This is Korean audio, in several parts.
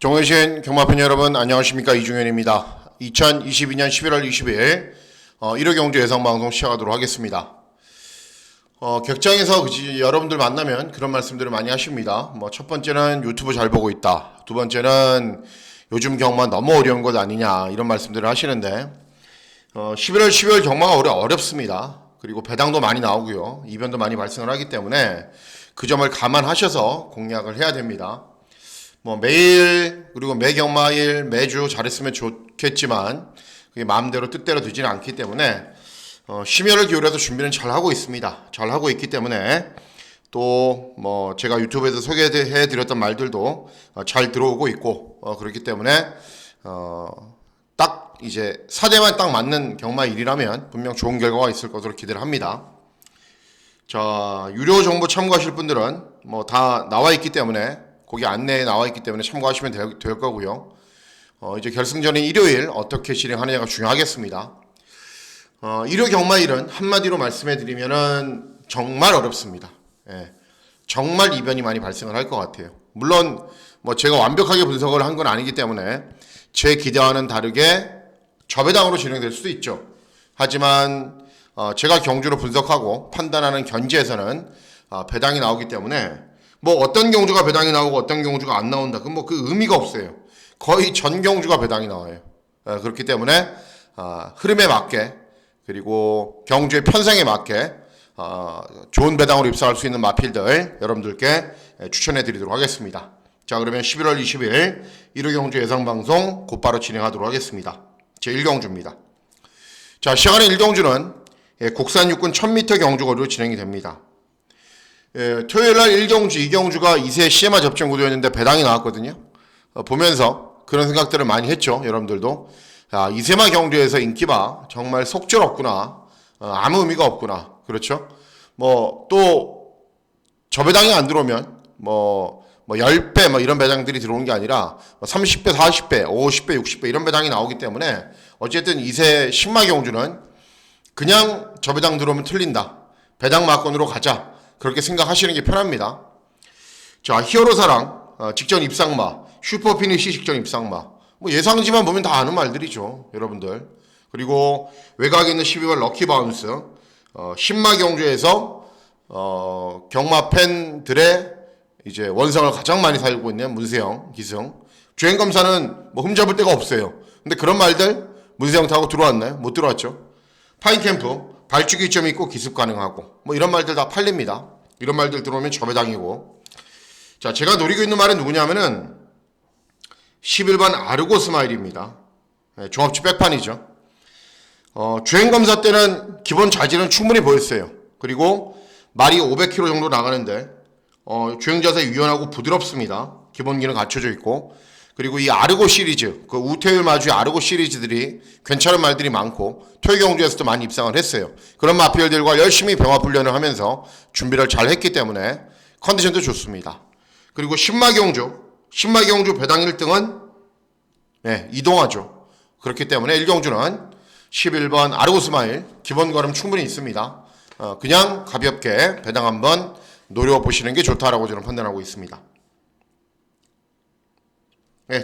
정해진 경마팬 여러분 안녕하십니까, 이중현입니다. 2022년 11월 20일 1호 경주 예상방송 시작하도록 하겠습니다. 격장에서 여러분들 만나면 그런 말씀들을 많이 하십니다. 첫 번째는 유튜브 잘 보고 있다, 두 번째는 요즘 경마 너무 어려운 것 아니냐, 이런 말씀들을 하시는데 11월 12월 경마가 어렵습니다. 그리고 배당도 많이 나오고요, 이변도 많이 발생을 하기 때문에 그 점을 감안하셔서 공략을 해야 됩니다. 매일 그리고 매 경마일 매주 잘했으면 좋겠지만 그게 마음대로 뜻대로 되지는 않기 때문에 심혈을 기울여서 준비는 잘 하고 있습니다. 잘 하고 있기 때문에 또 제가 유튜브에서 소개해 드렸던 말들도 잘 들어오고 있고 그렇기 때문에 딱 이제 사대만 딱 맞는 경마일이라면 분명 좋은 결과가 있을 것으로 기대를 합니다. 자, 유료 정보 참고하실 분들은 다 나와 있기 때문에, 거기 안내에 나와 있기 때문에 참고하시면 될 거고요. 이제 결승전인 일요일 어떻게 진행하느냐가 중요하겠습니다. 일요 경마일은 한마디로 말씀해 드리면은 정말 어렵습니다. 예, 정말 이변이 많이 발생을 할 것 같아요. 물론 제가 완벽하게 분석을 한 건 아니기 때문에 제 기대와는 다르게 저배당으로 진행될 수도 있죠. 하지만 제가 경주로 분석하고 판단하는 견지에서는 배당이 나오기 때문에 어떤 경주가 배당이 나오고 어떤 경주가 안 나온다, 그 의미가 없어요. 거의 전 경주가 배당이 나와요. 그렇기 때문에 흐름에 맞게, 그리고 경주의 편성에 맞게 좋은 배당으로 입상할 수 있는 마필들 여러분들께 추천해 드리도록 하겠습니다. 자, 그러면 11월 20일 1호 경주 예상방송 곧바로 진행하도록 하겠습니다. 제 1경주입니다. 자, 시작하는 1경주는 국산 육군 1000m 경주거리로 진행이 됩니다. 토요일날 1경주, 2경주가 2세 CMA 접전 구도였는데 배당이 나왔거든요. 보면서 그런 생각들을 많이 했죠. 여러분들도 2세마 경주에서 인기마 정말 속절없구나, 아무 의미가 없구나, 그렇죠. 또 저배당이 안 들어오면 10배 이런 배당들이 들어오는 게 아니라 30배, 40배, 50배, 60배 이런 배당이 나오기 때문에 어쨌든 2세 신마 경주는 그냥 저배당 들어오면 틀린다, 배당 마건으로 가자, 그렇게 생각하시는 게 편합니다. 자, 히어로사랑 직전 입상마, 슈퍼피니시 직전 입상마, 예상지만 보면 다 아는 말들이죠, 여러분들. 그리고 외곽에 있는 12월 럭키바운스, 신마 경주에서 경마 팬들의 이제 원성을 가장 많이 살고 있는 문세영 기승, 주행검사는 흠잡을 데가 없어요. 근데 그런 말들 문세영 타고 들어왔나요? 못 들어왔죠. 파인캠프 발주기 점 있고 기습 가능하고 이런 말들 다 팔립니다. 이런 말들 들어오면 저배당이고. 자, 제가 노리고 있는 말은 누구냐면은 11번 아르고 스마일입니다. 종합지 백판이죠. 주행검사 때는 기본 자질은 충분히 보였어요. 그리고 말이 500km 정도 나가는데 주행자세 유연하고 부드럽습니다. 기본 기능 갖춰져 있고, 그리고 이 아르고 시리즈, 그 우태율 마주의 아르고 시리즈들이 괜찮은 말들이 많고 토요 경주에서도 많이 입상을 했어요. 그런 마필들과 열심히 병합 훈련을 하면서 준비를 잘 했기 때문에 컨디션도 좋습니다. 그리고 신마 경주 배당 1등은 이동하죠. 그렇기 때문에 1경주는 11번 아르고 스마일 기본 걸음 충분히 있습니다. 그냥 가볍게 배당 한번 노려보시는 게 좋다라고 저는 판단하고 있습니다.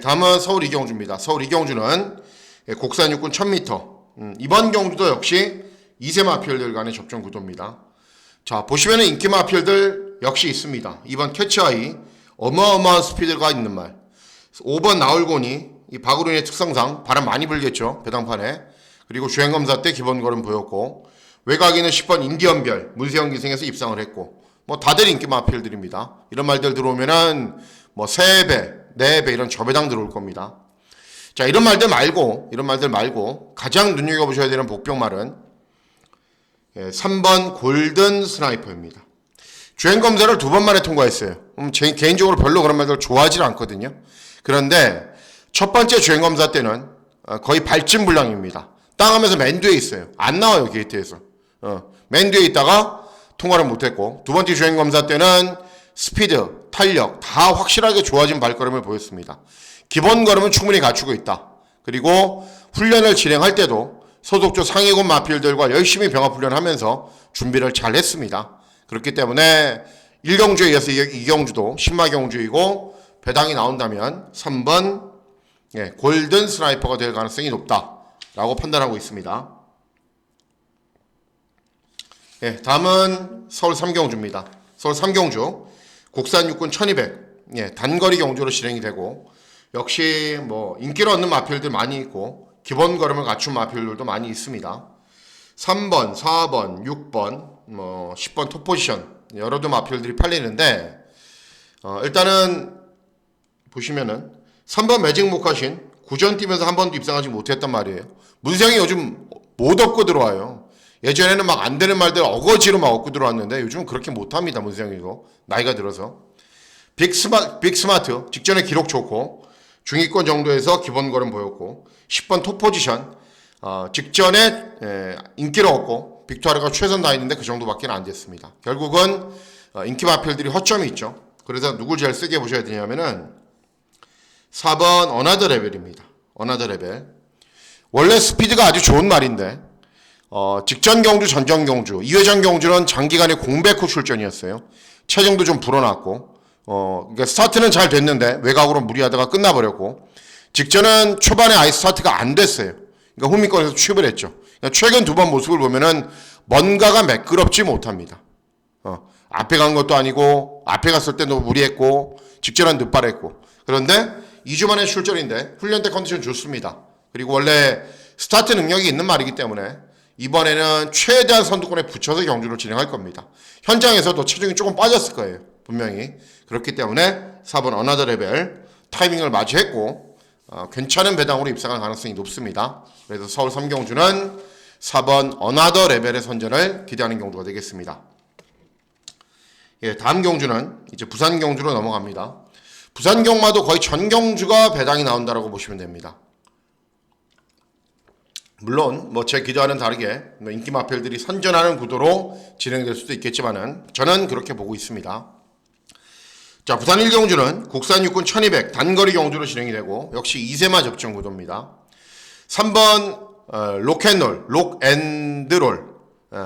다음은 서울 2경주입니다. 서울 2경주는 국산 육군 1000m. 이번 경주도 역시 2세 마필들 간의 접전 구도입니다. 자, 보시면은 인기 마필들 역시 있습니다. 2번 캐치아이, 어마어마한 스피드가 있는 말. 5번 나울고니, 이 바구린의 특성상 바람 많이 불겠죠, 배당판에. 그리고 주행검사 때 기본 걸음 보였고, 외곽에는 10번 인디언별, 문세영 기승에서 입상을 했고, 다들 인기 마필들입니다. 이런 말들 들어오면은 3배, 4배 이런 저배당 들어올 겁니다. 자, 이런 말들 말고 가장 눈여겨보셔야 되는 복병말은 3번 골든 스나이퍼입니다. 주행검사를 2번 만에 통과했어요. 제 개인적으로 별로 그런 말들 좋아하지 않거든요. 그런데 첫 번째 주행검사 때는 거의 발진불량입니다. 땅하면서 맨 뒤에 있어요. 안 나와요, 게이트에서. 맨 뒤에 있다가 통과를 못했고, 두 번째 주행검사 때는 스피드, 탄력 다 확실하게 좋아진 발걸음을 보였습니다. 기본 걸음은 충분히 갖추고 있다. 그리고 훈련을 진행할 때도 소속조 상위군 마필들과 열심히 병합 훈련하면서 준비를 잘 했습니다. 그렇기 때문에 1경주에 이어서 2경주도 신마 경주이고 배당이 나온다면 3번 골든 스나이퍼가 될 가능성이 높다라고 판단하고 있습니다. 다음은 서울 3경주입니다. 서울 3경주 국산 육군 1200 단거리 경주로 진행이 되고, 역시 뭐 인기를 얻는 마필들 많이 있고 기본 걸음을 갖춘 마필들도 많이 있습니다. 3번, 4번, 6번, 10번 톱 포지션 여러 마필들이 팔리는데, 일단은 보시면은 3번 매직 목하신 구전 뛰면서 한 번도 입상하지 못했단 말이에요. 문세영이 요즘 못 얻고 들어와요. 예전에는 막 안 되는 말들 어거지로 막 얻고 들어왔는데 요즘은 그렇게 못합니다. 문세영이도 나이가 들어서. 빅스마트 직전에 기록 좋고 중위권 정도에서 기본 걸음 보였고, 10번 톱 포지션 직전에 인기를 얻고 빅토르가 최선 다했는데 그 정도밖에 안 됐습니다. 결국은 인기 마필들이 허점이 있죠. 그래서 누굴 제일 세게 보셔야 되냐면은 4번 어나더 레벨입니다. 어나더 레벨. 원래 스피드가 아주 좋은 말인데 직전 경주, 전전 경주, 2회전 경주는 장기간의 공백 후 출전이었어요. 체중도 좀 불어났고, 그러니까 스타트는 잘 됐는데 외곽으로 무리하다가 끝나버렸고, 직전은 초반에 아예 스타트가 안 됐어요. 그러니까 후미권에서 취업을 했죠. 그러니까 최근 두 번 모습을 보면은 뭔가가 매끄럽지 못합니다. 앞에 간 것도 아니고, 앞에 갔을 때도 무리했고, 직전은 늦발했고. 그런데 2주 만에 출전인데 훈련 때 컨디션 좋습니다. 그리고 원래 스타트 능력이 있는 말이기 때문에 이번에는 최대한 선두권에 붙여서 경주를 진행할 겁니다. 현장에서도 체중이 조금 빠졌을 거예요. 분명히. 그렇기 때문에 4번 어나더 레벨 타이밍을 맞이했고 괜찮은 배당으로 입상할 가능성이 높습니다. 그래서 서울 3경주는 4번 어나더 레벨의 선전을 기대하는 경주가 되겠습니다. 다음 경주는 이제 부산 경주로 넘어갑니다. 부산 경마도 거의 전 경주가 배당이 나온다라고 보시면 됩니다. 물론 제 기대와는 다르게 인기 마필들이 선전하는 구도로 진행될 수도 있겠지만은 저는 그렇게 보고 있습니다. 자, 부산 1경주는 국산 육군 1200 단거리 경주로 진행이 되고, 역시 2세마 접전 구도입니다. 3번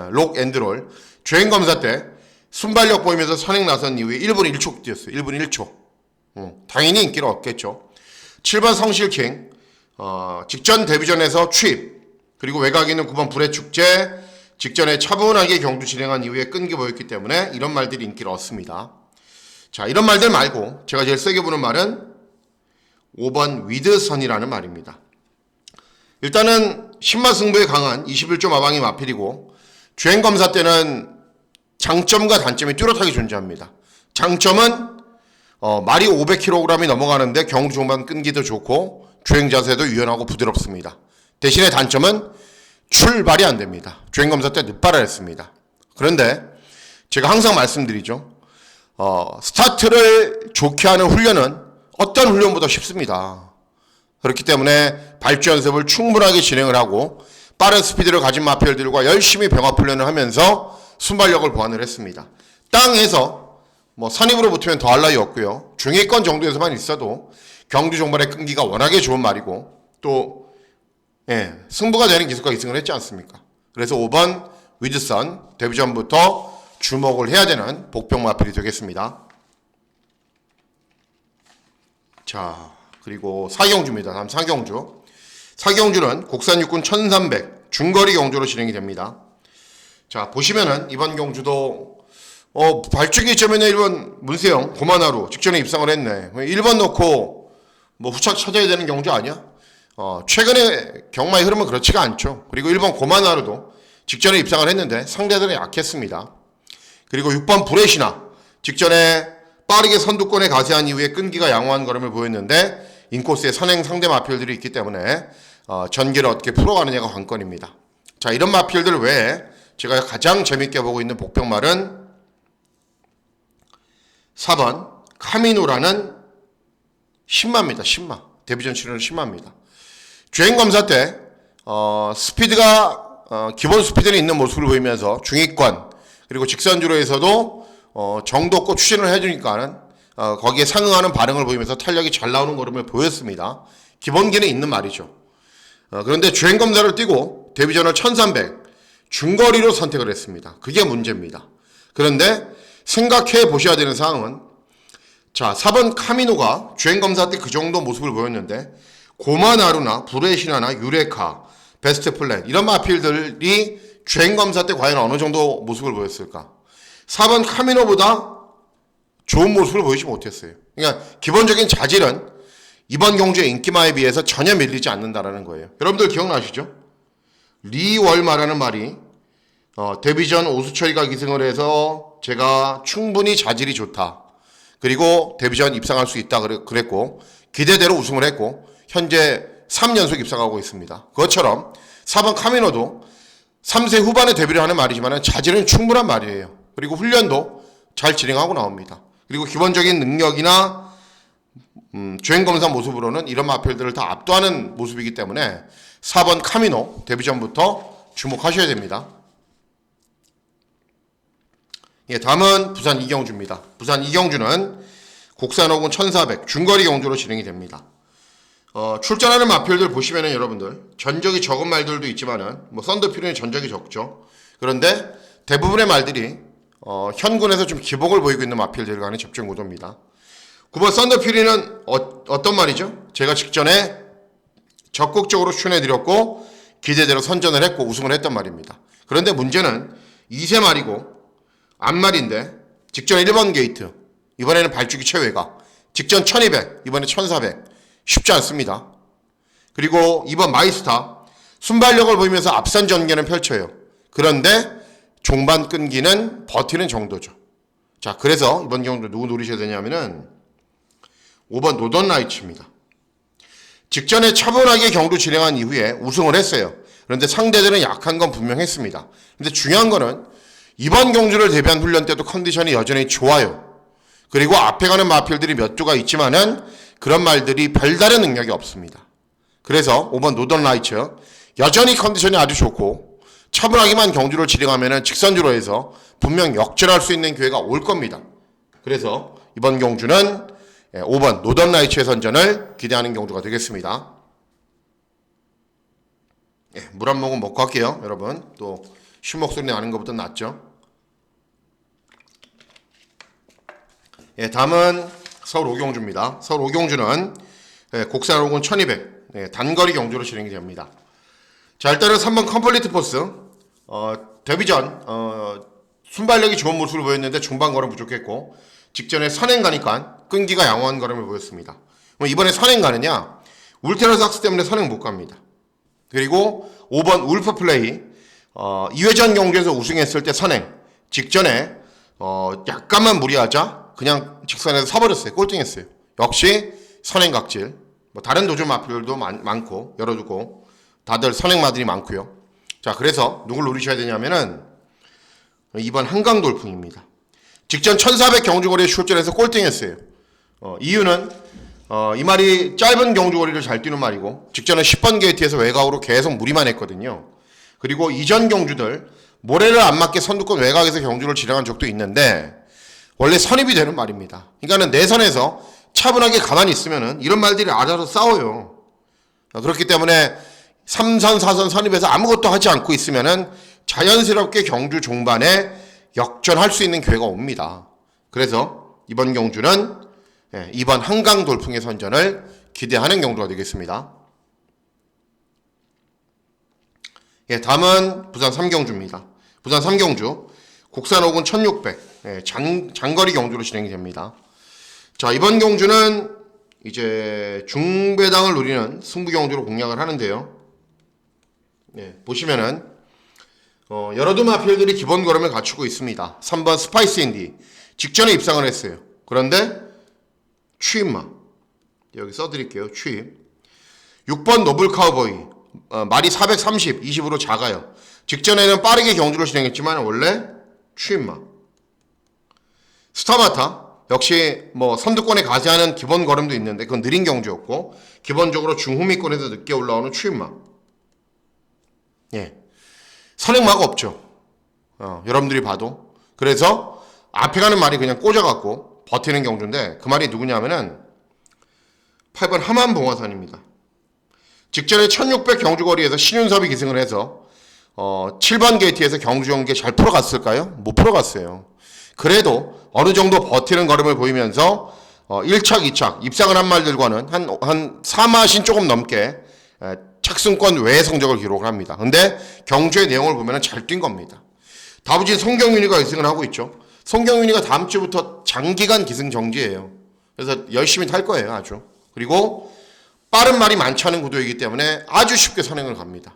록앤드롤 주행 검사 때 순발력 보이면서 선행 나선 이후에 1분 1초 뛰었어요. 1분 1초. 당연히 인기를 얻겠죠. 7번 성실킹 직전 데뷔전에서 취입, 그리고 외곽에 있는 9번 불의 축제 직전에 차분하게 경주 진행한 이후에 끈기 보였기 때문에 이런 말들이 인기를 얻습니다. 자, 이런 말들 말고 제가 제일 세게 보는 말은 5번 위드선이라는 말입니다. 일단은 신마 승부에 강한 21조 마방이 마필이고, 주행검사 때는 장점과 단점이 뚜렷하게 존재합니다. 장점은 말이 500kg이 넘어가는데 경주 종반 끈기도 좋고 주행 자세도 유연하고 부드럽습니다. 대신에 단점은 출발이 안 됩니다. 주행검사 때 늦발을 했습니다. 그런데 제가 항상 말씀드리죠. 스타트를 좋게 하는 훈련은 어떤 훈련보다 쉽습니다. 그렇기 때문에 발주 연습을 충분하게 진행을 하고 빠른 스피드를 가진 마필들과 열심히 병합 훈련을 하면서 순발력을 보완을 했습니다. 땅에서 선입으로 붙으면 더할 나위 없고요. 중위권 정도에서만 있어도 경주 종반의 끈기가 워낙에 좋은 말이고, 또 승부가 되는 기술과 이승을 했지 않습니까? 그래서 5번 위드선 데뷔전부터 주목을 해야 되는 복병 마필이 되겠습니다. 자, 그리고 4경주입니다. 다음 4경주. 4경주는 국산 육군 1300 중거리 경주로 진행이 됩니다. 자, 보시면은 이번 경주도 발주기 점에는 1번 문세영 고만하루 직전에 입상을 했네. 1번 넣고 후착 찾아야 되는 경주 아니야? 최근에 경마의 흐름은 그렇지가 않죠. 그리고 1번 고만하루도 직전에 입상을 했는데 상대들은 약했습니다. 그리고 6번 브레시나 직전에 빠르게 선두권에 가세한 이후에 끈기가 양호한 걸음을 보였는데 인코스에 선행 상대 마필들이 있기 때문에 전기를 어떻게 풀어가느냐가 관건입니다. 자, 이런 마필들 외에 제가 가장 재밌게 보고 있는 복병말은 4번 카미노라는 신마입니다. 신마. 데뷔전 출연은 신마입니다. 주행검사 때 스피드가 기본 스피드는 있는 모습을 보이면서 중위권 그리고 직선주로에서도 정도 없고 추진을 해주니까는 거기에 상응하는 반응을 보이면서 탄력이 잘 나오는 걸음을 보였습니다. 기본기는 있는 말이죠. 그런데 주행검사를 띄고 데뷔전을 1300 중거리로 선택을 했습니다. 그게 문제입니다. 그런데 생각해 보셔야 되는 사항은 자, 4번 카미노가 주행검사 때 그 정도 모습을 보였는데 고마나루나 브레시나나 유레카, 베스트플랜 이런 마필들이 주행검사 때 과연 어느 정도 모습을 보였을까? 4번 카미노보다 좋은 모습을 보이지 못했어요. 그러니까 기본적인 자질은 이번 경주의 인기마에 비해서 전혀 밀리지 않는다라는 거예요. 여러분들 기억나시죠? 리월마라는 말이 데뷔 전 오수철이가 기승을 해서 제가 충분히 자질이 좋다. 그리고 데뷔 전 입상할 수 있다 그랬고 기대대로 우승을 했고 현재 3연속 입상하고 있습니다. 그것처럼 4번 카미노도 3세 후반에 데뷔를 하는 말이지만 자질은 충분한 말이에요. 그리고 훈련도 잘 진행하고 나옵니다. 그리고 기본적인 능력이나 주행검사 모습으로는 이런 마필들을 다 압도하는 모습이기 때문에 4번 카미노 데뷔 전부터 주목하셔야 됩니다. 예, 다음은 부산 이경주입니다. 부산 이경주는 국산 5군 1400 중거리 경주로 진행이 됩니다. 출전하는 마필들 보시면은 여러분들 전적이 적은 말들도 있지만은 썬더퓨리는 전적이 적죠. 그런데 대부분의 말들이 현군에서 좀 기복을 보이고 있는 마필들 간의 접전 구도입니다. 9번 썬더퓨리는 어떤 말이죠? 제가 직전에 적극적으로 추천해드렸고 기대대로 선전을 했고 우승을 했단 말입니다. 그런데 문제는 2세 말이고 앞말인데 직전 1번 게이트 이번에는 발주기 최외가 직전 1200 이번에 1400 쉽지 않습니다. 그리고 2번 마이스타 순발력을 보이면서 앞선 전개는 펼쳐요. 그런데 종반 끈기는 버티는 정도죠. 자, 그래서 이번 경주 누구 노리셔야 되냐면은 5번 노던라이츠입니다. 직전에 차분하게 경주 진행한 이후에 우승을 했어요. 그런데 상대들은 약한 건 분명했습니다. 근데 중요한 거는 이번 경주를 대비한 훈련 때도 컨디션이 여전히 좋아요. 그리고 앞에 가는 마필들이 몇 두가 있지만은 그런 말들이 별다른 능력이 없습니다. 그래서 5번 노던라이츠 여전히 컨디션이 아주 좋고 차분하게만 경주를 진행하면은 직선주로 해서 분명 역전할 수 있는 기회가 올 겁니다. 그래서 이번 경주는 5번 노던라이츠의 선전을 기대하는 경주가 되겠습니다. 물 한 모금 먹고 할게요. 여러분 또 쉴 목소리 나는 것보다 낫죠. 다음은 서울 오경주입니다. 서울 오경주는 국산 5군 1200 단거리 경주로 진행이 됩니다. 자, 일단은 3번 컴플리트 포스 데뷔 전 순발력이 좋은 모습을 보였는데 중반 걸음 부족했고 직전에 선행 가니까 끈기가 양호한 걸음을 보였습니다. 이번에 선행 가느냐? 울테라삭스 때문에 선행 못 갑니다. 그리고 5번 울프 플레이 2회전 경주에서 우승했을 때 선행 직전에 약간만 무리하자 그냥 직선에서 서버렸어요. 꼴등했어요. 역시 선행 각질 다른 도전 마필들도 많고 열어두고 다들 선행 마들이 많고요. 자, 그래서 누굴 노리셔야 되냐면은 2번 한강 돌풍입니다. 직전 1400 경주거리에 출전해서 꼴등했어요. 이유는 이 말이 짧은 경주거리를 잘 뛰는 말이고 직전에 10번 게이트에서 외곽으로 계속 무리만 했거든요. 그리고 이전 경주들 모래를 안 맞게 선두권 외곽에서 경주를 진행한 적도 있는데 원래 선입이 되는 말입니다. 그러니까는 내선에서 차분하게 가만히 있으면은 이런 말들이 알아서 싸워요. 그렇기 때문에 3선, 4선 선입에서 아무것도 하지 않고 있으면은 자연스럽게 경주 종반에 역전할 수 있는 기회가 옵니다. 그래서 이번 경주는 이번 한강 돌풍의 선전을 기대하는 경주가 되겠습니다. 다음은 부산 3경주입니다. 부산 3경주 국산 5군 1600 장거리 경주로 진행이 됩니다. 자, 이번 경주는 이제 중배당을 노리는 승부 경주로 공략을 하는데요. 보시면은 여러 마필들이 기본 걸음을 갖추고 있습니다. 3번 스파이스 인디 직전에 입상을 했어요. 그런데 취입마 여기 써드릴게요. 취입 6번 노블 카우보이 말이 430 20으로 작아요. 직전에는 빠르게 경주를 진행했지만 원래 취입마 스타마타 역시 선두권에 가세하는 기본 걸음도 있는데 그건 느린 경주였고 기본적으로 중후미권에서 늦게 올라오는 취입마 선행마가 없죠. 여러분들이 봐도. 그래서 앞에 가는 말이 그냥 꽂아갖고 버티는 경주인데 그 말이 누구냐면은 8번 하만봉화산입니다. 직전에 1600 경주거리에서 신윤섭이 기승을 해서 7번 게이트에서 경주 경기에 잘 풀어갔을까요? 못 풀어갔어요. 그래도 어느 정도 버티는 걸음을 보이면서 1착, 2착 입상을 한 말들과는 한 4마신 조금 넘게 착승권 외의 성적을 기록을 합니다. 근데 경주의 내용을 보면 잘 뛴 겁니다. 다부진 송경윤이가 1승을 하고 있죠. 송경윤이가 다음 주부터 장기간 기승정지예요. 그래서 열심히 탈 거예요, 아주. 그리고 빠른 말이 많지 않은 구도이기 때문에 아주 쉽게 선행을 갑니다.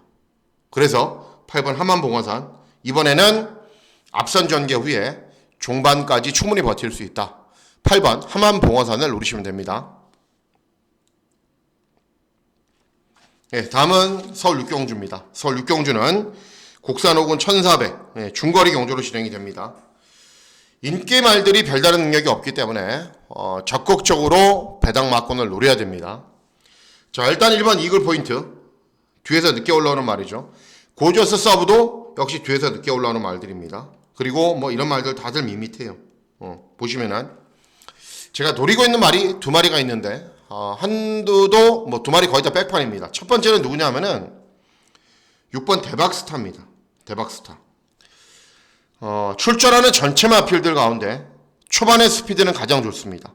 그래서 8번 하만봉화산 이번에는 앞선 전개 후에 종반까지 충분히 버틸 수 있다. 8번 하만봉화산을 노리시면 됩니다. 네, 다음은 서울 육경주입니다. 서울 육경주는 곡산 호군 1400 중거리 경주로 진행이 됩니다. 인기 말들이 별다른 능력이 없기 때문에 적극적으로 배당 막권을 노려야 됩니다. 자, 일단 1번 이글 포인트 뒤에서 늦게 올라오는 말이죠. 고저스 서브도 역시 뒤에서 늦게 올라오는 말들입니다. 그리고 뭐 이런 말들 다들 밋밋해요. 보시면은 제가 노리고 있는 말이 두 마리가 있는데 한두도 뭐 두 마리 거의 다 백판입니다. 첫 번째는 누구냐면은 6번 대박스타입니다. 대박스타. 출전하는 전체 마필들 가운데 초반의 스피드는 가장 좋습니다.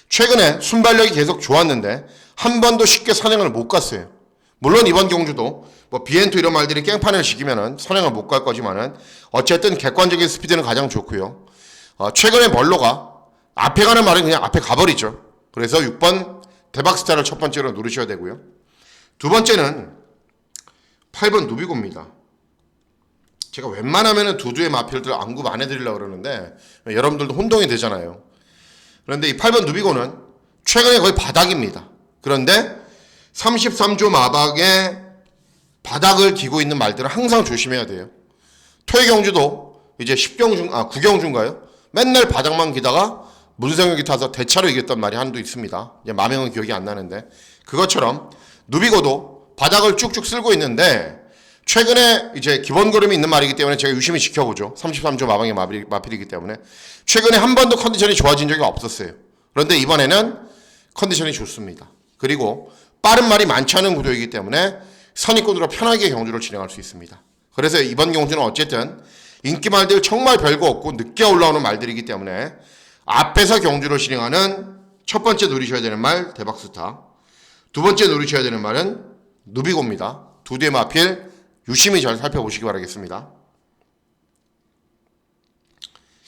최근에 순발력이 계속 좋았는데 한 번도 쉽게 선행을 못 갔어요. 물론 이번 경주도 뭐 비엔투 이런 말들이 깽판을 시키면은 선행을 못 갈 거지만은 어쨌든 객관적인 스피드는 가장 좋고요. 최근에 멀로가 앞에 가는 말은 그냥 앞에 가버리죠. 그래서 6번 대박스타를 첫 번째로 누르셔야 되고요. 두 번째는 8번 누비고입니다. 제가 웬만하면은 두두의 마필들 안굽 안 해드리려고 그러는데 여러분들도 혼동이 되잖아요. 그런데 이 8번 누비고는 최근에 거의 바닥입니다. 그런데 33조 마박에 바닥을 기고 있는 말들은 항상 조심해야 돼요. 토해경주도 이제 9경주인가요? 맨날 바닥만 기다가 문성혁이 타서 대차로 이겼던 말이 한두 있습니다. 이제 마명은 기억이 안 나는데 그것처럼 누비고도 바닥을 쭉쭉 쓸고 있는데 최근에 이제 기본 그림이 있는 말이기 때문에 제가 유심히 지켜보죠. 33조 마방의 마필이기 때문에 최근에 한 번도 컨디션이 좋아진 적이 없었어요. 그런데 이번에는 컨디션이 좋습니다. 그리고 빠른 말이 많지 않은 구도이기 때문에 선입견으로 편하게 경주를 진행할 수 있습니다. 그래서 이번 경주는 어쨌든 인기 말들 정말 별거 없고 늦게 올라오는 말들이기 때문에 앞에서 경주를 진행하는 첫 번째 누리셔야 되는 말 대박스타, 두 번째 누리셔야 되는 말은 누비고입니다. 두 대의 마필 유심히 잘 살펴보시기 바라겠습니다.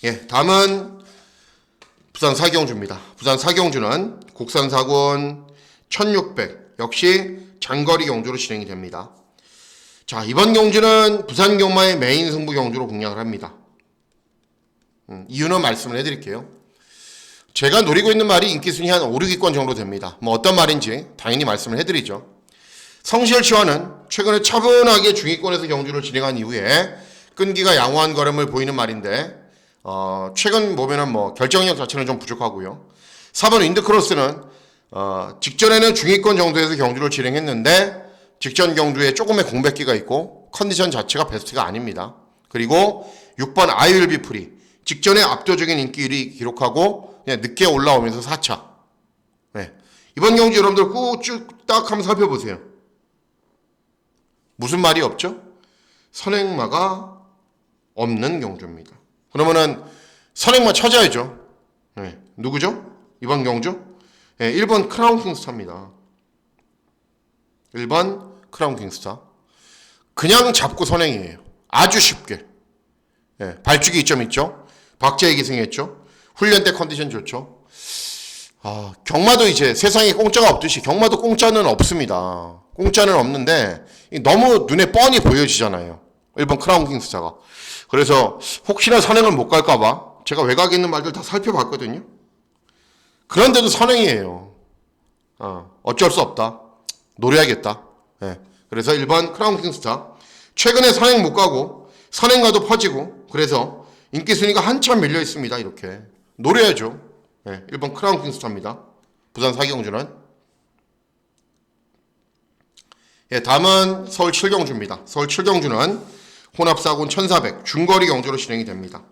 예, 다음은 부산 사경주입니다. 부산 사경주는 곡산 사군 1600 역시 장거리 경주로 진행이 됩니다. 자, 이번 경주는 부산 경마의 메인 승부 경주로 공략을 합니다. 이유는 말씀을 해드릴게요. 제가 노리고 있는 말이 인기순위 한 5, 6위권 정도 됩니다. 뭐 어떤 말인지 당연히 말씀을 해드리죠. 성시열치와는 최근에 차분하게 중위권에서 경주를 진행한 이후에 끈기가 양호한 걸음을 보이는 말인데 최근 보면은 뭐 결정력 자체는 좀 부족하고요. 4번 윈드크로스는 직전에는 중위권 정도에서 경주를 진행했는데 직전 경주에 조금의 공백기가 있고 컨디션 자체가 베스트가 아닙니다. 그리고 6번 아이윌비 프리 직전에 압도적인 인기 1위 기록하고 그냥 늦게 올라오면서 4차. 네. 이번 경주 여러분들 꾹 딱 한번 살펴보세요. 무슨 말이 없죠? 선행마가 없는 경주입니다. 그러면은 선행마 찾아야죠. 네. 누구죠? 이번 경주? 네, 1번 크라운 킹스타입니다. 1번 크라운 킹스타. 그냥 잡고 선행이에요. 아주 쉽게. 네, 발주기 2점 있죠. 박재희 기승했죠. 훈련 때 컨디션 좋죠. 경마도 이제 세상에 공짜가 없듯이 경마도 공짜는 없습니다. 공짜는 없는데 너무 눈에 뻔히 보여지잖아요. 1번 크라운 킹스타가. 그래서 혹시나 선행을 못 갈까봐 제가 외곽에 있는 말들 다 살펴봤거든요. 그런데도 선행이에요. 어쩔 수 없다. 노려야겠다. 네. 그래서 1번 크라운 킹스타. 최근에 선행 못 가고 선행가도 퍼지고 그래서 인기 순위가 한참 밀려 있습니다. 이렇게 노려야죠. 네. 1번 크라운 킹스타입니다. 부산 사경주는. 예, 다음은 서울 7경주입니다. 서울 7경주는 혼합사군 1400 중거리 경주로 진행이 됩니다.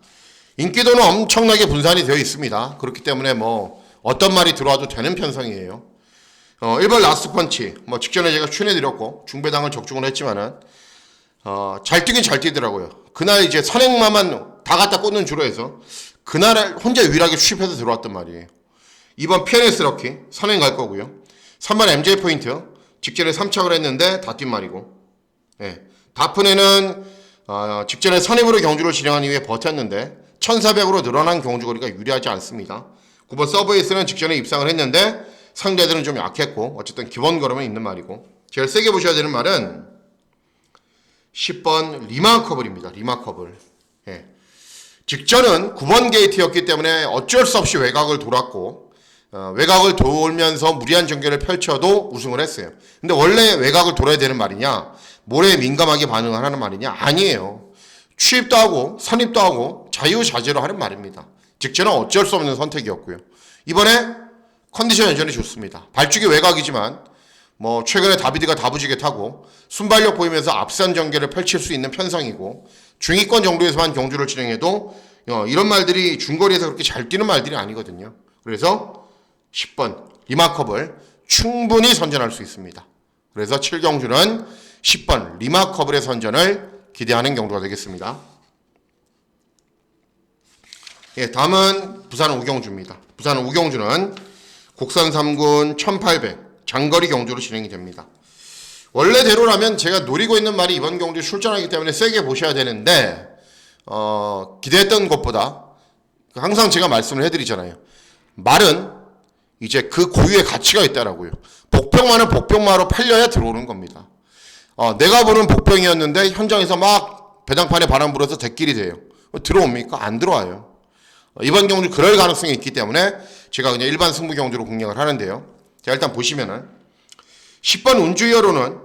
인기도는 엄청나게 분산이 되어 있습니다. 그렇기 때문에 뭐 어떤 말이 들어와도 되는 편성이에요. 1번 라스트 펀치 뭐 직전에 제가 추천해드렸고 중배당을 적중을 했지만은 잘 뛰긴 잘 뛰더라고요. 그날 이제 선행마만 다 갖다 꽂는 주로 해서 그날 혼자 유일하게 추입해서 들어왔단 말이에요. 2번 PNS 럭키 선행 갈 거고요. 3번 MJ 포인트 직전에 3착을 했는데 다 뛴 말이고. 예. 다프네는 직전에 선임으로 경주를 진행한 이후에 버텼는데 1400으로 늘어난 경주거리가 유리하지 않습니다. 9번 서브에이스는 직전에 입상을 했는데 상대들은 좀 약했고 어쨌든 기본 걸음은 있는 말이고. 제일 세게 보셔야 되는 말은 10번 리마커블입니다. 리마커블. 예. 직전은 9번 게이트였기 때문에 어쩔 수 없이 외곽을 돌았고 외곽을 돌면서 무리한 전개를 펼쳐도 우승을 했어요. 근데 원래 외곽을 돌아야 되는 말이냐, 모래에 민감하게 반응을 하는 말이냐? 아니에요. 취입도 하고 선입도 하고 자유자재로 하는 말입니다. 직전은 어쩔 수 없는 선택이었고요. 이번에 컨디션 여전히 좋습니다. 발주기 외곽이지만 뭐 최근에 다비드가 다부지게 타고 순발력 보이면서 앞선 전개를 펼칠 수 있는 편성이고 중위권 정도에서만 경주를 진행해도 이런 말들이 중거리에서 그렇게 잘 뛰는 말들이 아니거든요. 그래서 10번 리마커블 충분히 선전할 수 있습니다. 그래서 7경주는 10번 리마커블의 선전을 기대하는 경주가 되겠습니다. 예, 다음은 부산 우경주입니다. 부산 우경주는 곡선 3군 1800 장거리 경주로 진행이 됩니다. 원래대로라면 제가 노리고 있는 말이 이번 경주에 출전하기 때문에 세게 보셔야 되는데 기대했던 것보다 항상 제가 말씀을 해드리잖아요. 말은 이제 그 고유의 가치가 있다라고요. 복병만은 복병마로 팔려야 들어오는 겁니다. 내가 보는 복병이었는데 현장에서 막 배당판에 바람 불어서 대길이 돼요. 들어옵니까? 안 들어와요. 이번 경주 그럴 가능성이 있기 때문에 제가 그냥 일반 승부 경주로 공략을 하는데요. 자, 일단 보시면은 10번 운주이어로는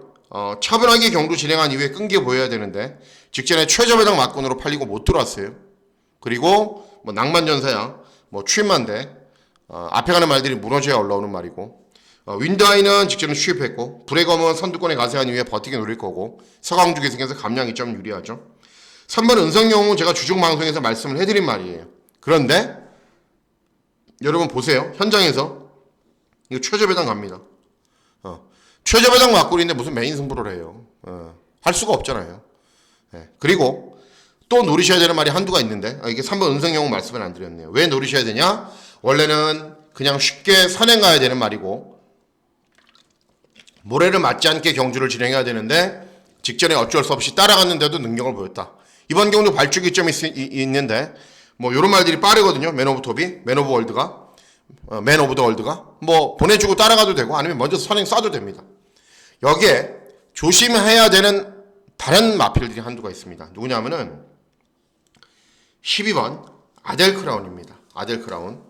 차분하게 경주 진행한 이후에 끈기 보여야 되는데 직전에 최저배당 막군으로 팔리고 못 들어왔어요. 그리고 뭐 낭만전사야 뭐 취입만대 앞에 가는 말들이 무너져야 올라오는 말이고 윈드아이는 직전에 취입했고 브레검은 선두권에 가세한 이후에 버티기 노릴 거고 서강주 계승에서 감량이 좀 유리하죠. 3번 은성용은 제가 주중 방송에서 말씀을 해드린 말이에요. 그런데 여러분 보세요. 현장에서 이거 최저배당 갑니다. 최저배당 막골인데 무슨 메인 승부를 해요. 할 수가 없잖아요. 네. 그리고 또 노리셔야 되는 말이 한두가 있는데 이게 3번 은성용은 말씀을 안 드렸네요. 왜 노리셔야 되냐? 원래는 그냥 쉽게 선행 가야 되는 말이고 모래를 맞지 않게 경주를 진행해야 되는데 직전에 어쩔 수 없이 따라갔는데도 능력을 보였다. 이번 경주 발주기점이 있는데 뭐 이런 말들이 빠르거든요. 맨 오브 톱이, 맨 오브 월드가, 맨 오브 더 월드가 뭐 보내주고 따라가도 되고 아니면 먼저 선행 쏴도 됩니다. 여기에 조심해야 되는 다른 마필들이 한두가 있습니다. 누구냐면은 12번 아델 크라운입니다. 아델 크라운.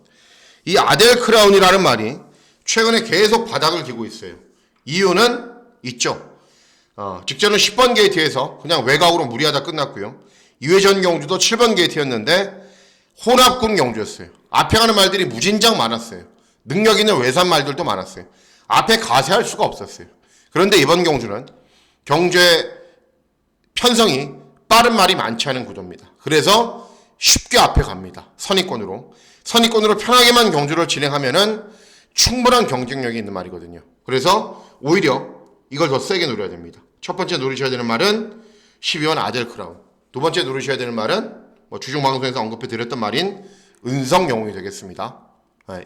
이 아델 크라운이라는 말이 최근에 계속 바닥을 기고 있어요. 이유는 있죠. 직전은 10번 게이트에서 그냥 외곽으로 무리하다 끝났고요. 2회전 경주도 7번 게이트였는데 혼합군 경주였어요. 앞에 가는 말들이 무진장 많았어요. 능력 있는 외산 말들도 많았어요. 앞에 가세할 수가 없었어요. 그런데 이번 경주는 경주의 편성이 빠른 말이 많지 않은 구도입니다. 그래서 쉽게 앞에 갑니다. 선입권으로 편하게만 경주를 진행하면은 충분한 경쟁력이 있는 말이거든요. 그래서 오히려 이걸 더 세게 노려야 됩니다. 첫 번째 노리셔야 되는 말은 12번 아델 크라운. 두 번째 노리셔야 되는 말은 뭐 주중 방송에서 언급해 드렸던 말인 은성 영웅이 되겠습니다.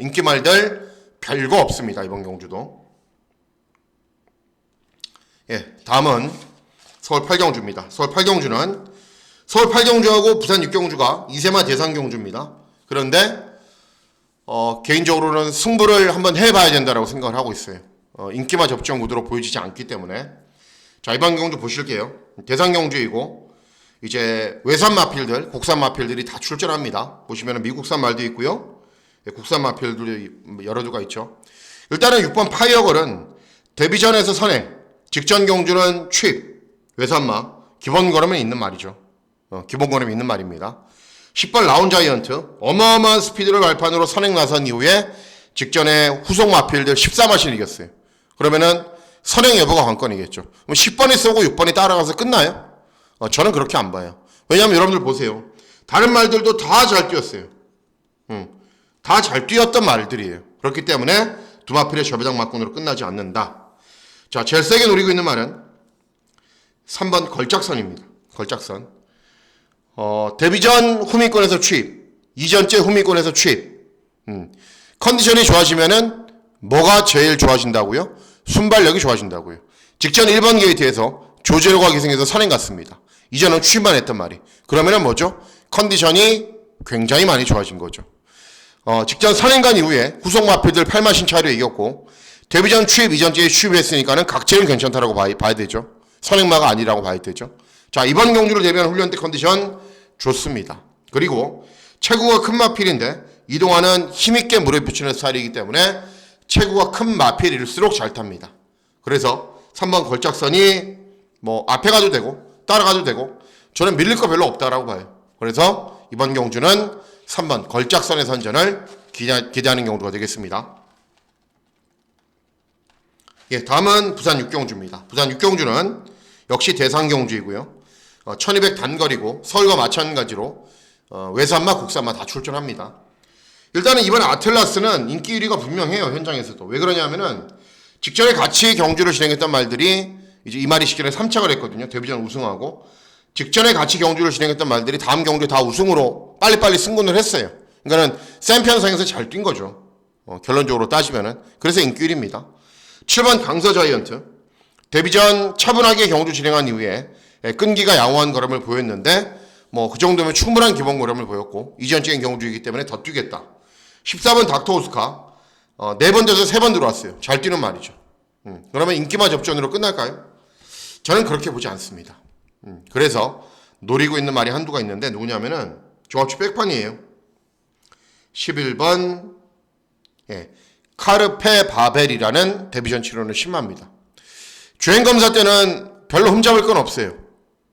인기 말들 별거 없습니다. 이번 경주도. 예, 다음은 서울 8경주입니다. 서울 8경주는 서울 8경주하고 부산 6경주가 이세마 대상 경주입니다. 그런데 개인적으로는 승부를 한번 해봐야 된다고 생각을 하고 있어요. 인기마 접전 구도로 보여지지 않기 때문에. 자, 이번 경주 보실게요. 대상 경주이고 이제 외산 마필들, 국산 마필들이 다 출전합니다. 보시면 미국산 말도 있고요. 국산 마필들이 여러 두가 있죠. 일단은 6번 파이어걸은 데뷔전에서 선행, 직전 경주는 취입, 외산마, 기본 걸음은 있는 말이죠. 기본 걸음이 있는 말입니다. 10번 라운자이언트, 어마어마한 스피드를 발판으로 선행 나선 이후에 직전에 후속 마필들 14마신을 이겼어요. 그러면은 선행 여부가 관건이겠죠. 그럼 10번이 쏘고 6번이 따라가서 끝나요? 저는 그렇게 안 봐요. 왜냐하면 여러분들 보세요. 다른 말들도 다 잘 뛰었어요. 다 잘 뛰었던 말들이에요. 그렇기 때문에 두 마필의 저배당 막군으로 끝나지 않는다. 자, 제일 세게 노리고 있는 말은 3번 걸작선입니다. 걸작선. 데뷔전 후미권에서 취입, 이전째 후미권에서 취입. 컨디션이 좋아지면은 뭐가 제일 좋아진다고요? 순발력이 좋아진다고요. 직전 1번 게이트에서 조제로가 기승해서 선행 갔습니다. 이제는 취만 했단 말이. 그러면은 뭐죠? 컨디션이 굉장히 많이 좋아진 거죠. 직전 선행간 이후에 후속 마필들 8마 신차로 이겼고 데뷔전 취입 이전지에 취입했으니까는 각체는 괜찮다라고 봐야 되죠. 선행마가 아니라고 봐야 되죠. 자, 이번 경주를 대비한 훈련 때 컨디션 좋습니다. 그리고 체구가 큰 마필인데 이동하는 힘있게 물에 붙이는 스타일이기 때문에 체구가 큰 마필일수록 잘 탑니다. 그래서 3번 걸작선이 뭐 앞에 가도 되고 따라가도 되고 저는 밀릴 거 별로 없다라고 봐요. 그래서 이번 경주는 3번 걸작선의 선전을 기대하는 경우가 되겠습니다. 예, 다음은 부산 6경주입니다. 부산 6경주는 역시 대상 경주이고요. 1200 단거리고 서울과 마찬가지로 외산마, 국산마 다 출전합니다. 일단은 이번 아틀라스는 인기 1위가 분명해요. 현장에서도. 왜 그러냐면은 직전에 같이 경주를 진행했던 말들이 이제 이마리 시즌에 3착을 했거든요. 데뷔전 우승하고 직전에 같이 경주를 진행했던 말들이 다음 경주에 다 우승으로 빨리빨리 승군을 했어요. 그러니까는 센 편성에서 잘 뛴 거죠. 결론적으로 따지면은. 그래서 인기 1위입니다. 7번 강서 자이언트. 데뷔전 차분하게 경주 진행한 이후에 끈기가 양호한 걸음을 보였는데 뭐 그 정도면 충분한 기본 걸음을 보였고 이전적인 경주이기 때문에 더 뛰겠다. 14번 닥터 오스카. 4번 돼서 3번 들어왔어요. 잘 뛰는 말이죠. 그러면 인기마 접전으로 끝날까요? 저는 그렇게 보지 않습니다. 그래서 노리고 있는 말이 한두가 있는데 누구냐면은 종합치 백판이에요. 11번 카르페 바벨이라는 데뷔전 치료는 신마입니다. 주행검사 때는 별로 흠잡을 건 없어요.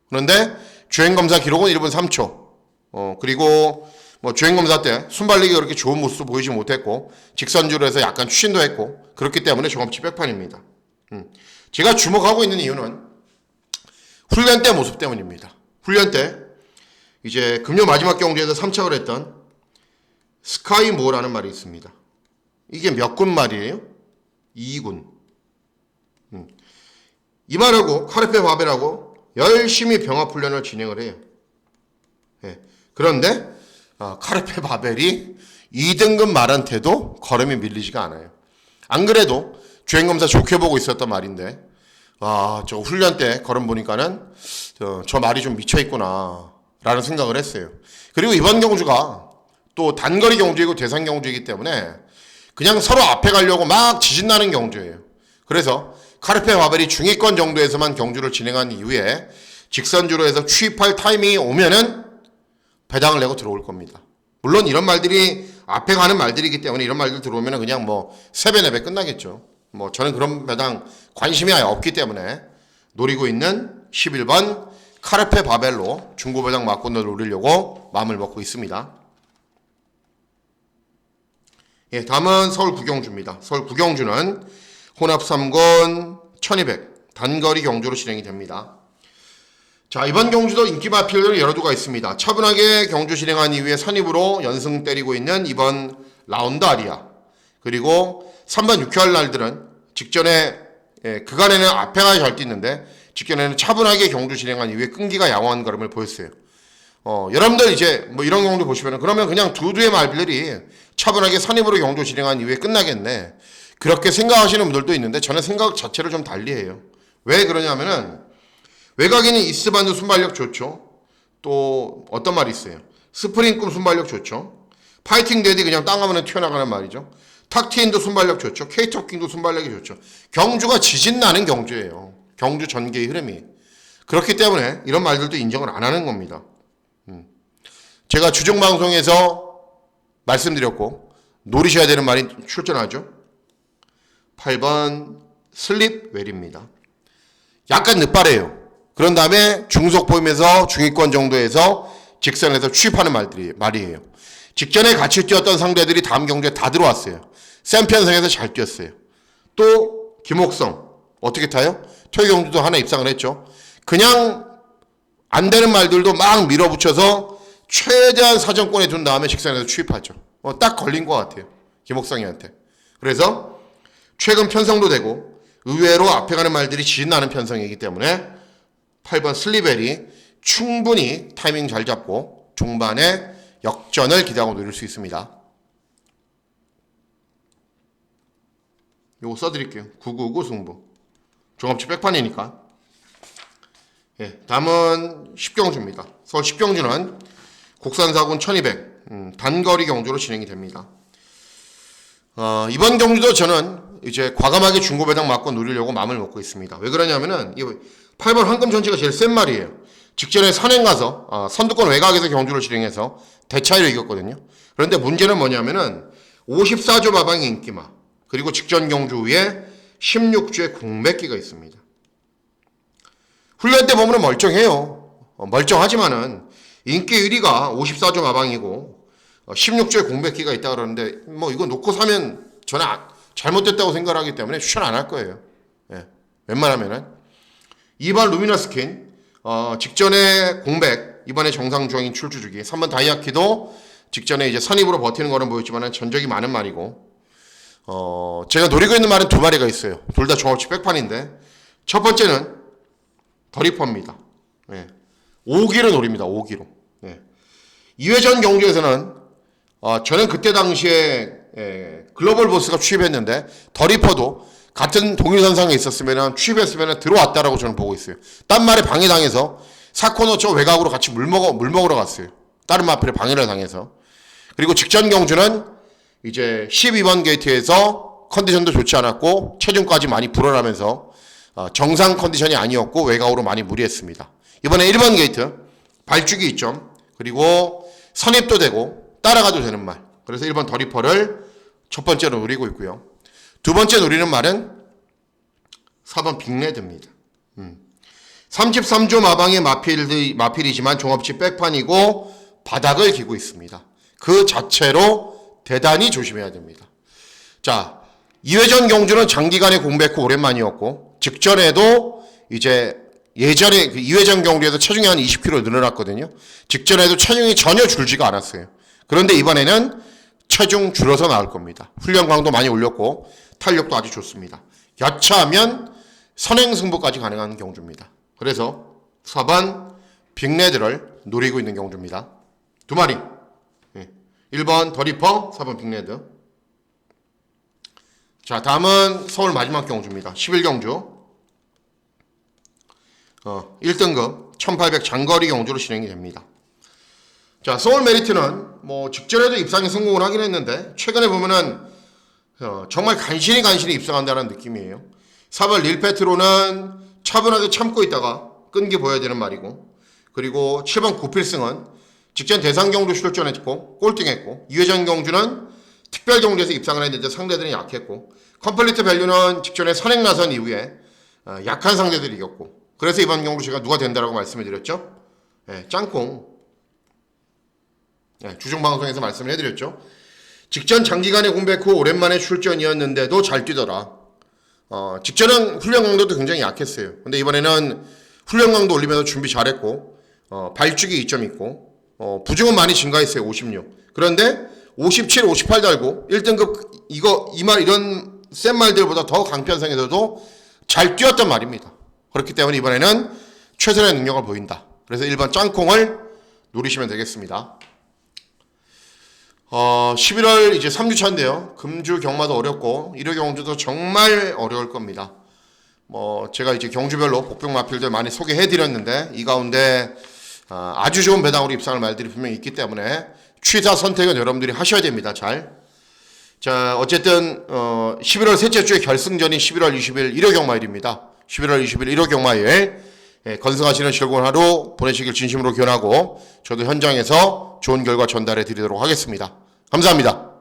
그런데 주행검사 기록은 1분 3초. 그리고 뭐 주행검사 때 순발력이 그렇게 좋은 모습도 보이지 못했고 직선주로 해서 약간 추진도 했고 그렇기 때문에 종합치 백판입니다. 제가 주목하고 있는 이유는 훈련 때 모습 때문입니다. 훈련 때 이제 금요 마지막 경주에서 3착을 했던 스카이모어라는 말이 있습니다. 이게 몇 군 말이에요? 2군. 이 말하고 카르페 바벨하고 열심히 병합 훈련을 진행을 해요. 그런데 카르페 바벨이 2등급 말한테도 걸음이 밀리지가 않아요. 안 그래도 주행검사 좋게 보고 있었던 말인데 저 훈련 때 걸음 보니까는 저 말이 좀 미쳐있구나 라는 생각을 했어요. 그리고 이번 경주가 또 단거리 경주이고 대상 경주이기 때문에 그냥 서로 앞에 가려고 막 지진나는 경주예요. 그래서 카르페 바벨이 중위권 정도에서만 경주를 진행한 이후에 직선주로 해서 취입할 타이밍이 오면은 배당을 내고 들어올 겁니다. 물론 이런 말들이 앞에 가는 말들이기 때문에 이런 말들 들어오면은 그냥 뭐 3배 4배 끝나겠죠. 뭐 저는 그런 배당 관심이 아예 없기 때문에 노리고 있는 11번 카르페 바벨로 중고 배당 막권을 노리려고 마음을 먹고 있습니다. 예, 다음은 서울 구경주입니다. 서울 구경주는 혼합 3권 1200 단거리 경주로 진행이 됩니다. 자, 이번 경주도 인기 마필들을 여러 두가 있습니다. 차분하게 경주 진행한 이후에 선입으로 연승 때리고 있는 이번 라운드 아리아. 그리고 3번 6개월 날들은 직전에 그간에는 앞에 가야 잘 뛰는데 직전에는 차분하게 경주 진행한 이후에 끈기가 양호한 걸음을 보였어요. 여러분들 이제 뭐 이런 경주 보시면은 그러면 그냥 두두의 말들이 차분하게 선입으로 경주 진행한 이후에 끝나겠네. 그렇게 생각하시는 분들도 있는데 저는 생각 자체를 좀 달리해요. 왜 그러냐면은 외곽에는 이스반도 순발력 좋죠. 또 어떤 말이 있어요. 스프링꿈 순발력 좋죠. 파이팅 데디 그냥 땅 가면 튀어나가는 말이죠. 탁티인도 순발력 좋죠. 케이터킹도 순발력이 좋죠. 경주가 지진나는 경주예요. 경주 전개의 흐름이. 그렇기 때문에 이런 말들도 인정을 안 하는 겁니다. 제가 주중방송에서 말씀드렸고 노리셔야 되는 말이 출전하죠. 8번 슬립웰입니다. 약간 늦바래요. 그런 다음에 중속 보이면서 중위권 정도에서 직선에서 취입하는 말이에요. 직전에 같이 뛰었던 상대들이 다음 경주에 다 들어왔어요. 센 편성에서 잘 뛰었어요. 또 김옥성 어떻게 타요? 토요 경주도 하나 입상을 했죠. 그냥 안 되는 말들도 막 밀어붙여서 최대한 사정권에 둔 다음에 직선에서 취입하죠. 딱 걸린 것 같아요. 김옥성이한테. 그래서 최근 편성도 되고 의외로 앞에 가는 말들이 지진나는 편성이기 때문에 8번 슬리벨이 충분히 타이밍 잘 잡고 중반에 역전을 기대하고 노릴 수 있습니다. 요거 써드릴게요. 999 승부. 종합치 백판이니까. 예, 다음은 10경주입니다. 서울 10경주는 국산사군 1200 단거리 경주로 진행이 됩니다. 이번 경주도 저는 이제 과감하게 중고배당 맞고 누리려고 마음을 먹고 있습니다. 왜 그러냐면은 이 8번 황금 전체가 제일 센 말이에요. 직전에 선행 가서 선두권 외곽에서 경주를 진행해서 대차이로 이겼거든요. 그런데 문제는 뭐냐면은 54조 마방의 인기마 그리고 직전 경주 후에 16주의 공백기가 있습니다. 훈련 때 보면 멀쩡해요. 멀쩡하지만은 인기 1위가 54조 마방이고 16주의 공백기가 있다 그러는데 뭐 이거 놓고 사면 저는 잘못됐다고 생각하기 때문에 추천 안 할 거예요. 예, 웬만하면은 2번 루미너스킨 직전에 공백 이번에 정상 주행인 출주주기 3번 다이아키도 직전에 이제 선입으로 버티는 거는 보였지만 전적이 많은 말이고 제가 노리고 있는 말은 두 마리가 있어요. 둘 다 종합치 백판인데 첫 번째는 더리퍼입니다. 예. 5기로 노립니다. 5기로. 예. 2회전 경주에서는 저는 그때 당시에 글로벌 보스가 취입했는데 더리퍼도 같은 동일선상에 있었으면 취입했으면 들어왔다라고 저는 보고 있어요. 딴 말에 방해당해서 사코너 저 외곽으로 같이 물 먹으러 갔어요. 다른 마필에 방해를 당해서. 그리고 직전 경주는 이제 12번 게이트에서 컨디션도 좋지 않았고 체중까지 많이 불어나면서 정상 컨디션이 아니었고 외곽으로 많이 무리했습니다. 이번에 1번 게이트 발주기 2점 그리고 선입도 되고 따라가도 되는 말. 그래서 1번 더리퍼를 첫 번째로 노리고 있고요. 두 번째 노리는 말은 4번 빅레드입니다. 33조 마방의 마필이지만 종합치 백판이고 바닥을 기고 있습니다. 그 자체로 대단히 조심해야 됩니다. 자, 2회전 경주는 장기간의 공백 후 오랜만이었고 직전에도 이제 예전에 그 2회전 경주에서 체중이 한 20kg 늘어났거든요. 직전에도 체중이 전혀 줄지가 않았어요. 그런데 이번에는 체중 줄어서 나올 겁니다. 훈련 강도 많이 올렸고 탄력도 아주 좋습니다. 여차하면 선행 승부까지 가능한 경주입니다. 그래서 4번 빅레드를 노리고 있는 경주입니다. 두 마리. 1번 더리퍼, 4번 빅레드. 자, 다음은 서울 마지막 경주입니다. 11경주. 1등급 1800 장거리 경주로 진행이 됩니다. 자, 서울 메리트는 뭐 직전에도 입상에 성공을 하긴 했는데 최근에 보면은 정말 간신히 입상한다는 느낌이에요. 4번 릴페트로는 차분하게 참고 있다가 끈기 보여야 되는 말이고 그리고 7번 구필승은 직전 대상 경주 출전했고 꼴등했고 2회전 경주는 특별 경주에서 입상을 했는데 상대들이 약했고 컴플리트 밸류는 직전에 선행 나선 이후에 약한 상대들이 이겼고 그래서 이번 경주 제가 누가 된다라고 말씀을 드렸죠. 짱콩 주중 방송에서 말씀을 해드렸죠. 직전 장기간의 공백 후 오랜만에 출전이었는데도 잘 뛰더라. 직전은 훈련 강도도 굉장히 약했어요. 근데 이번에는 훈련 강도 올리면서 준비 잘했고 발주기 2점 있고 부중은 많이 증가했어요. 56. 그런데 57, 58 달고 1등급 이런 센 말들보다 더 강편성에서도 잘 뛰었단 말입니다. 그렇기 때문에 이번에는 최선의 능력을 보인다. 그래서 1번 짱콩을 노리시면 되겠습니다. 11월 이제 3주차인데요. 금주 경마도 어렵고 1호 경주도 정말 어려울 겁니다. 제가 이제 경주별로 복병 마필들 많이 소개해 드렸는데 이 가운데 아주 좋은 배당으로 입상할 말들이 분명히 있기 때문에 취사 선택은 여러분들이 하셔야 됩니다. 자, 어쨌든 11월 셋째 주의 결승전이 11월 20일 1호 경마일입니다. 11월 20일 1호 경마일 건승하시는 즐거운 하루 보내시길 진심으로 기원하고 저도 현장에서 좋은 결과 전달해 드리도록 하겠습니다. 감사합니다.